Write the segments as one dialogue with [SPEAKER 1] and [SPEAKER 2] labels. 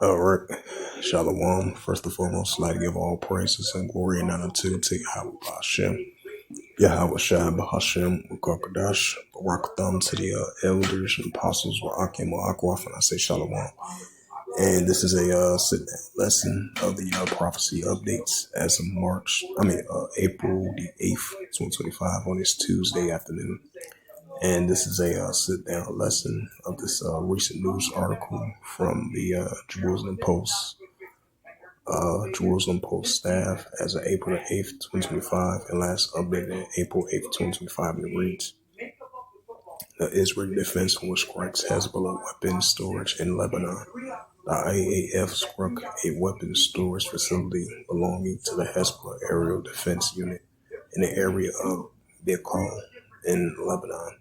[SPEAKER 1] All right. Shalom. First and foremost, I'd like to give all praises and glory and honor to Yahweh Hashem. Yahweh Shai Hashem Ukakadash. Barakatham to the elders and apostles wa Akim wa Akwaf, and I say Shalom. And this is a sit down lesson of the prophecy updates as of April the 8th, 2025 on this Tuesday afternoon. And this is a sit-down lesson of this recent news article from the Jerusalem Post staff as of April 8th, 2025, and last updated April 8th, 2025, and it reads, the Israeli Defense Force strikes Hezbollah weapons storage in Lebanon. The IAF struck a weapons storage facility belonging to the Hezbollah Aerial Defense Unit in the area of Beqal in Lebanon,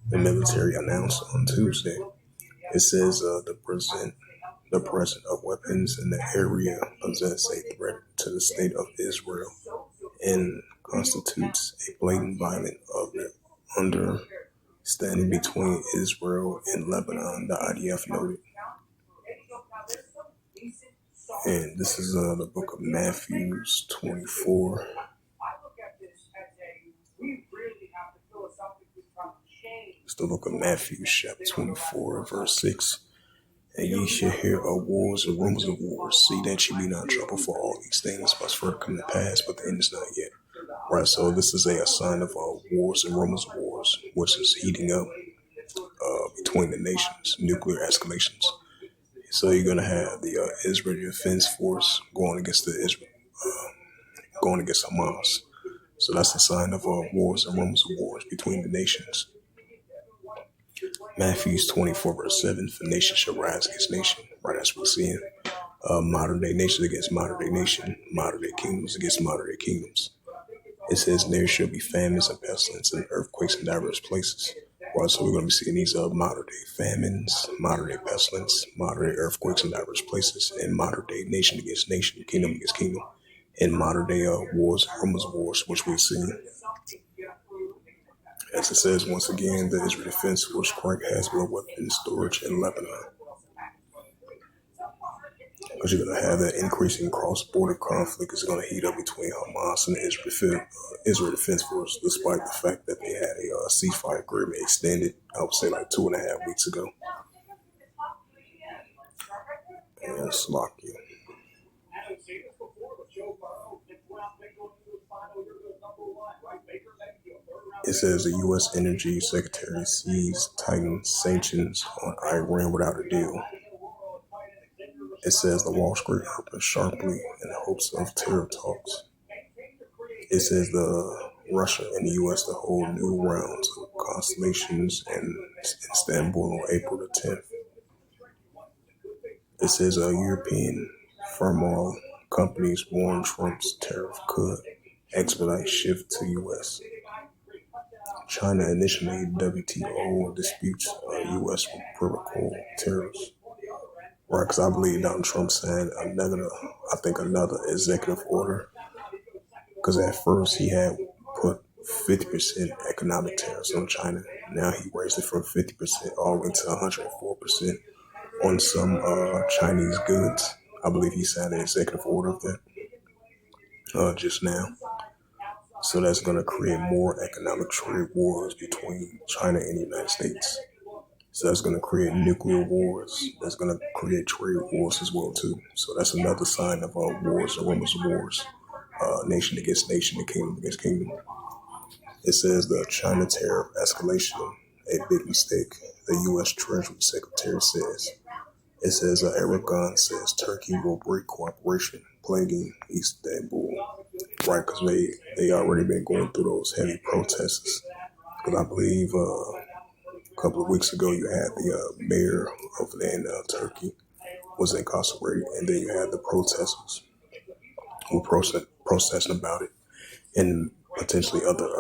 [SPEAKER 1] the military announced on Tuesday. It says the presence of weapons in the area presents a threat to the state of Israel and constitutes a blatant violation of the understanding between Israel and Lebanon, the IDF noted. And this is the book of Matthew 24. It's the book of Matthew, chapter 24, verse 6. And ye shall hear of wars and rumors of wars. See that ye be not troubled, for all these things must first come to pass, but the end is not yet. Right, so this is a sign of wars and rumors of wars, which is heating up between the nations, nuclear escalations. So you're going to have the Israeli Defense Force going against Hamas. So that's a sign of wars and rumors of wars between the nations. Matthew 24, verse 7, for nation shall rise against nation. Right, as we're seeing. Modern day nation against modern day nation, modern day kingdoms against modern day kingdoms. It says there shall be famines and pestilence and earthquakes in diverse places. Right, so we're going to be seeing these modern day famines, modern day pestilence, modern day earthquakes in diverse places, and modern day nation against nation, kingdom against kingdom, and modern day wars, rumors of wars, which we've seen. As it says once again, the Israel Defense Force strike Hezbollah weapons storage in Lebanon. Because you're going to have that increasing cross-border conflict is going to heat up between Hamas and the Israel Defense Force, despite the fact that they had a ceasefire agreement extended, I would say like 2.5 weeks ago. And Slovakia. It says the U.S. Energy Secretary sees tighten sanctions on Iran without a deal. It says the Wall Street opened sharply in hopes of terror talks. It says the Russia and the U.S. to hold new rounds of consultations in Istanbul on April the 10th. It says European pharma companies warn Trump's tariff could expedite shift to U.S. China initially WTO disputes U.S. reciprocal tariffs. Right, because I believe Donald Trump signed another executive order. Because at first he had put 50% economic tariffs on China. Now he raised it from 50% all the way to 104% on some Chinese goods. I believe he signed an executive order of that just now. So that's going to create more economic trade wars between China and the United States. So that's going to create nuclear wars. That's going to create trade wars as well, too. So that's another sign of wars and rumors of wars. Nation against nation and kingdom against kingdom. It says the China tariff escalation, a big mistake, the U.S. Treasury Secretary says. It says Erdogan says Turkey will break cooperation, plaguing Istanbul. Right, because they already been going through those heavy protests. Because I believe a couple of weeks ago you had the mayor over there in Turkey was incarcerated, and then you had the protesters who were protesting about it, and potentially other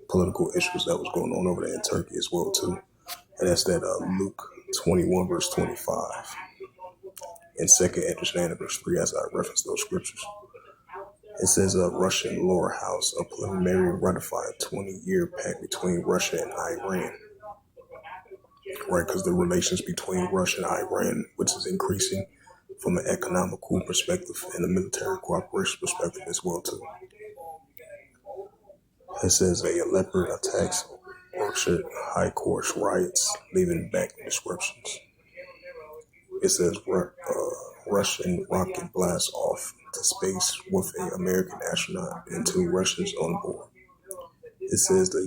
[SPEAKER 1] political issues that was going on over there in Turkey as well too. And that's that Luke 21 verse 25 and 2nd Edge verse 3, as I referenced those scriptures. It says Russian lower house a preliminary ratified 20-year pact between Russia and Iran. right? Because the relations between Russia and Iran, which is increasing from an economical perspective and a military cooperation perspective as well too. It says a leopard attacks Orchard High Court riots, leaving back descriptions. It says Russian rocket blasts off to space with an American astronaut and 2 Russians on board. It says the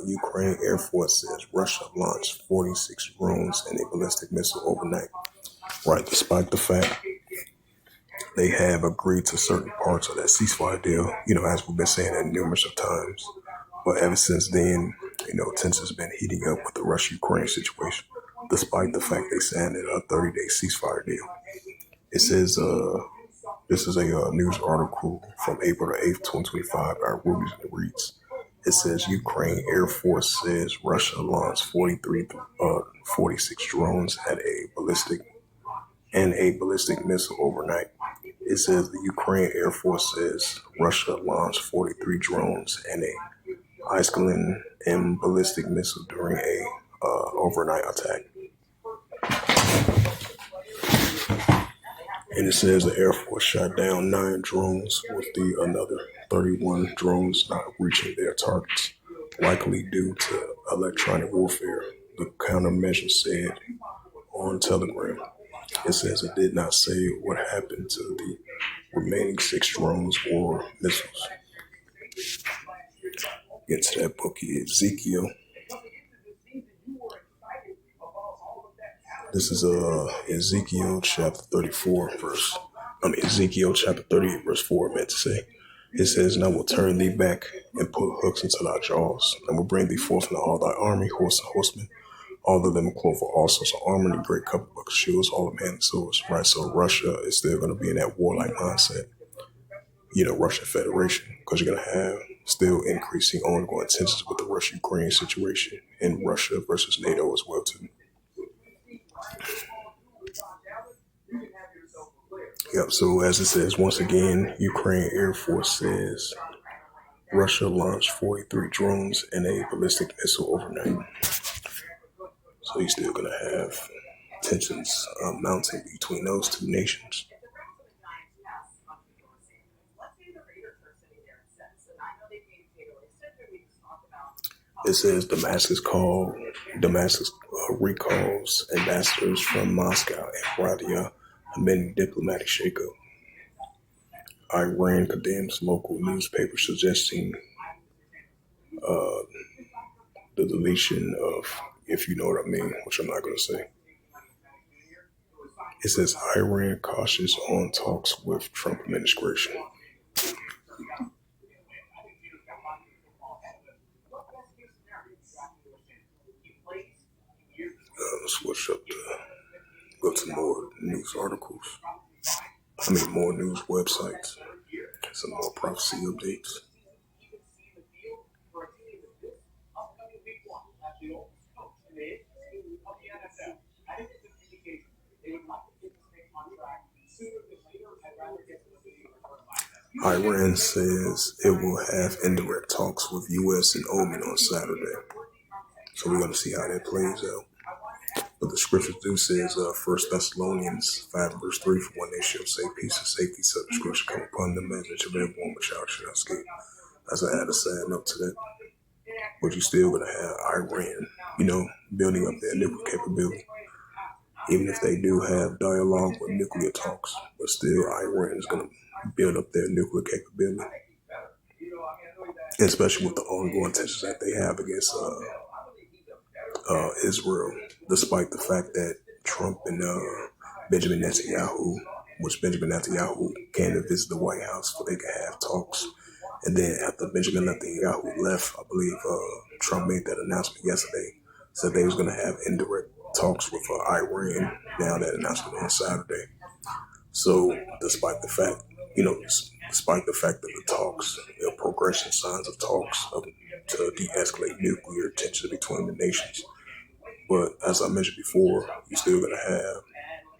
[SPEAKER 1] Ukraine Air Force says Russia launched 46 drones and a ballistic missile overnight. Right, despite the fact they have agreed to certain parts of that ceasefire deal, as we've been saying that numerous of times. But ever since then, tensions have been heating up with the Russia-Ukraine situation, despite the fact they signed a 30-day ceasefire deal. It says, this is a news article from April the 8th, 2025 by Reuters, and it reads, it says Ukraine Air Force says Russia launched 46 drones at a ballistic missile overnight. It says the Ukraine Air Force says Russia launched 43 drones and a Iskelen and ballistic missile during a overnight attack. And it says the Air Force shot down 9 drones with the another 31 drones not reaching their targets, likely due to electronic warfare, the countermeasure said on Telegram. It says it did not say what happened to the remaining 6 drones or missiles. Get to that book here, Ezekiel. This is Ezekiel chapter 38, verse 4, I meant to say. It says, and I will turn thee back and put hooks into thy jaws, and will bring thee forth in all thy army, horse and horsemen, all of them clothed with all sorts of armor and great couple of shields, all of man and swords, right? So Russia is still going to be in that warlike mindset, Russian Federation, because you're going to have still increasing ongoing tensions with the Russia-Ukraine situation and Russia versus NATO as well too. Yep, so as it says, once again, Ukraine Air Force says Russia launched 43 drones and a ballistic missile overnight. So you're still going to have tensions mounting between those two nations. It says Damascus recalls ambassadors from Moscow and Radia amending diplomatic shakeup. Iran condemns local newspaper suggesting the deletion of, if you know what I mean, which I'm not going to say. It says Iran cautious on talks with Trump administration. Switch up to go to more news articles. More news websites. Some more prophecy updates. Iran says it will have indirect talks with U.S. and Oman on Saturday. So we're going to see how that plays out. But the scriptures do says 1 Thessalonians 5 verse 3, for when they shall say peace and safety, so the scripture come upon them as a travail born with child shall escape. As I add a side note to that. But you're still going to have Iran, building up their nuclear capability. Even if they do have dialogue with nuclear talks, but still Iran is going to build up their nuclear capability. Especially with the ongoing tensions that they have against Israel, despite the fact that Trump and Benjamin Netanyahu came to visit the White House so they could have talks. And then after Benjamin Netanyahu left, I believe Trump made that announcement yesterday, said they was going to have indirect talks with Iran. Now that announcement on Saturday. So despite the fact of the talks, progression signs of talks to de-escalate nuclear tension between the nations. But as I mentioned before, you're still going to have,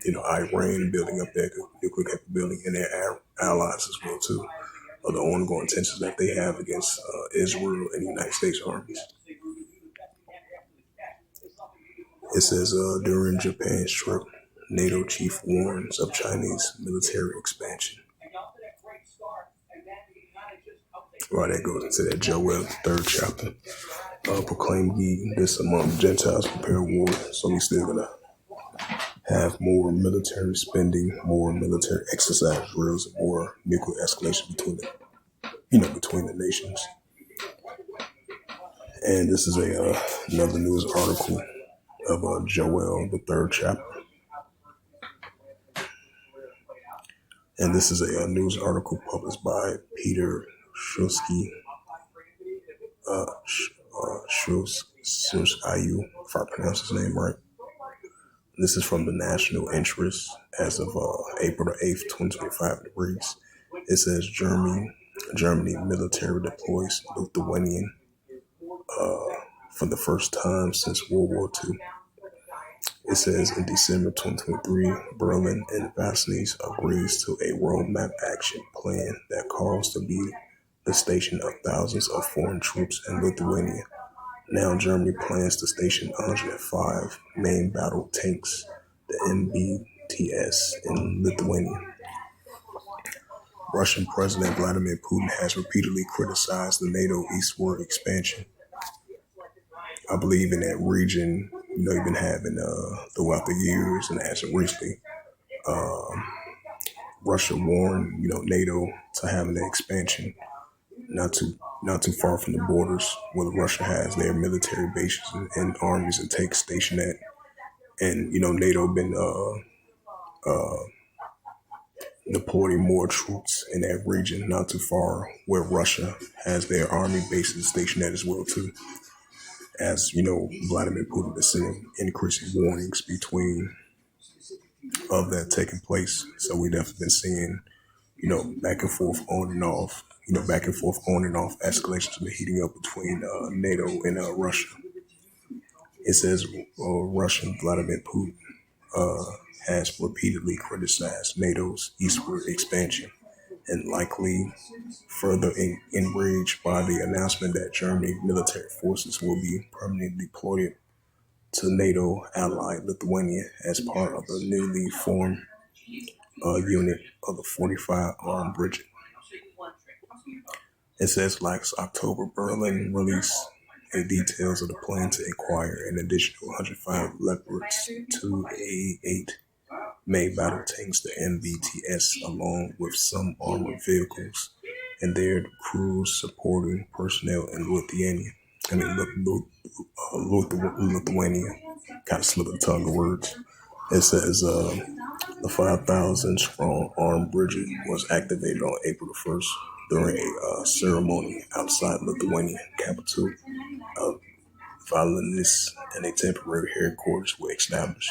[SPEAKER 1] Iran building up their nuclear capability and their allies as well too, of the ongoing tensions that they have against Israel and the United States armies. It says during Japan's trip, NATO chief warns of Chinese military expansion. Right, that goes into that Joel, third chapter. Proclaim ye this among the Gentiles, prepare war. So we still gonna have more military spending, more military exercise drills, and more nuclear escalation between between the nations. And this is another news article of Joel, the third chapter. And this is a news article published by Peter Shulsky, Shulsky, if I pronounce his name right. This is from the National Interest as of April the 8th, 2025. It reads, it says Germany military deploys Lithuanian for the first time since World War II. It says in December 2023, Berlin and Vassnies agrees to a roadmap action plan that calls to be the station of thousands of foreign troops in Lithuania. Now Germany plans to station 105 main battle tanks, the MBTS, in Lithuania. Russian President Vladimir Putin has repeatedly criticized the NATO eastward expansion. I believe in that region, you've been having throughout the years, and as of recently, Russia warned, NATO to having an expansion not too far from the borders where Russia has their military bases and armies and tanks stationed at. And, NATO been deploying more troops in that region, not too far where Russia has their army bases stationed at as well, too. As, Vladimir Putin is sending increasing warnings of that taking place. So we definitely been seeing, back and forth on and off, escalations been heating up between NATO and Russia. It says Russian Vladimir Putin has repeatedly criticized NATO's eastward expansion and likely further enraged by the announcement that German military forces will be permanently deployed to NATO ally Lithuania as part of the newly formed unit of the 45 Armed Brigade. It says last October, Berlin released details of the plan to acquire an additional 105 Leopards 2A8 main battle tanks, the MBTS, along with some armored vehicles and their crews supporting personnel in Lithuania. Lithuania. Kind of slip of the tongue of words. It says the 5,000 strong armed brigade was activated on April the 1st during a ceremony outside Lithuania capital of Vilnius, and a temporary headquarters were established.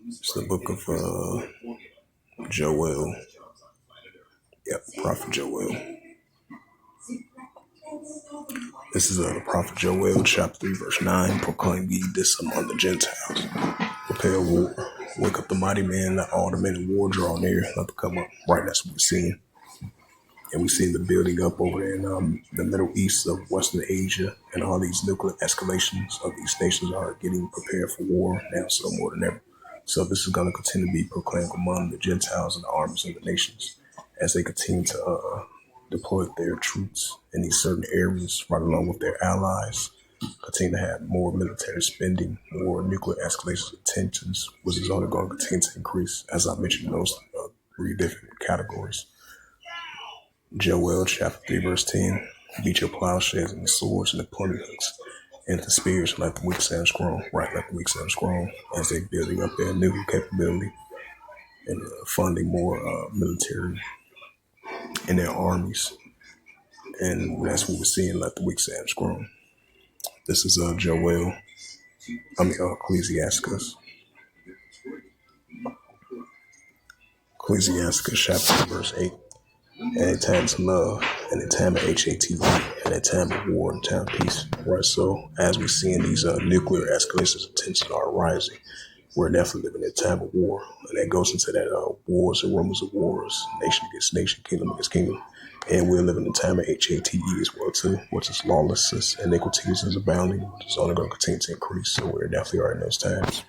[SPEAKER 1] It's the book of Joel. Yep, Prophet Joel. This is the Prophet Joel, chapter 3, verse 9. Proclaim ye this among the Gentiles. Prepare war. Wake up the mighty man, let all the men in war draw near. Let them come up. Right, that's what we're seeing. And we're seeing the building up over there in the Middle East of Western Asia, and all these nuclear escalations of these nations are getting prepared for war now, so more than ever. So this is going to continue to be proclaimed among the Gentiles and the armies of the nations as they continue to deploy their troops in these certain areas, right along with their allies, continue to have more military spending, more nuclear escalations of tensions, which is only going to continue to increase, as I mentioned, in those 3 different categories. Joel chapter 3, verse 10, beat your plowshares and the swords and the plumbing hooks and the spears like the weak sound strong, right, like the weak sound strong, as they're building up their nuclear capability and funding more military in their armies. And that's what we're seeing, like the weak sound strong. This is Ecclesiastes. Ecclesiastes chapter verse 8. And a time to love, and a time of HATV, and a time of war, and time of peace. Right, so as we're seeing these nuclear escalations of tension are rising, We're definitely living in a time of war, and that goes into that wars and rumors of wars, nation against nation, kingdom against kingdom. And we're living in a time of HATE as well too, which is lawlessness, iniquities is abounding, which is only going to continue to increase. So we're definitely are in those times.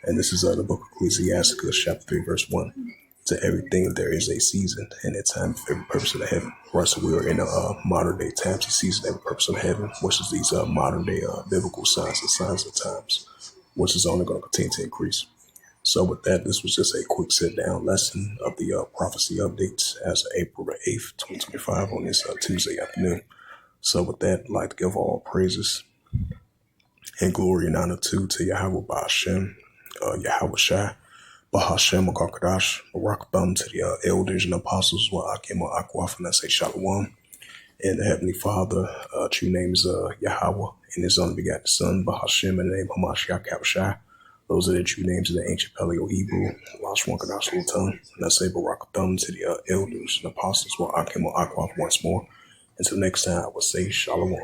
[SPEAKER 1] And this is the book of Ecclesiasticus, chapter 3, verse 1. To everything there is a season and a time for every purpose of the heaven. Right, so we are in a modern day times, a season, every purpose of heaven, which is these modern day biblical signs and signs of times, which is only going to continue to increase. So with that, this was just a quick sit down lesson of the prophecy updates as of April the 8th, 2025 on this Tuesday afternoon. So with that, I'd like to give all praises and glory and honor to Yahweh Ba'ashem, Yahweh Shai, Bahashem Akakadash, Barakatham to the elders and apostles, Akim Akwaf, and I say Shalom. And the Heavenly Father, true name is Yahweh, and His only begotten Son, Bahashem, in the name of Hamashiach Yahushua. Those are the true names of the ancient Paleo Hebrew, Lashwan Kadash Lutan, and I say Barakatham to the elders and apostles, Akim Akwaf once more. Until next time, I will say Shalom.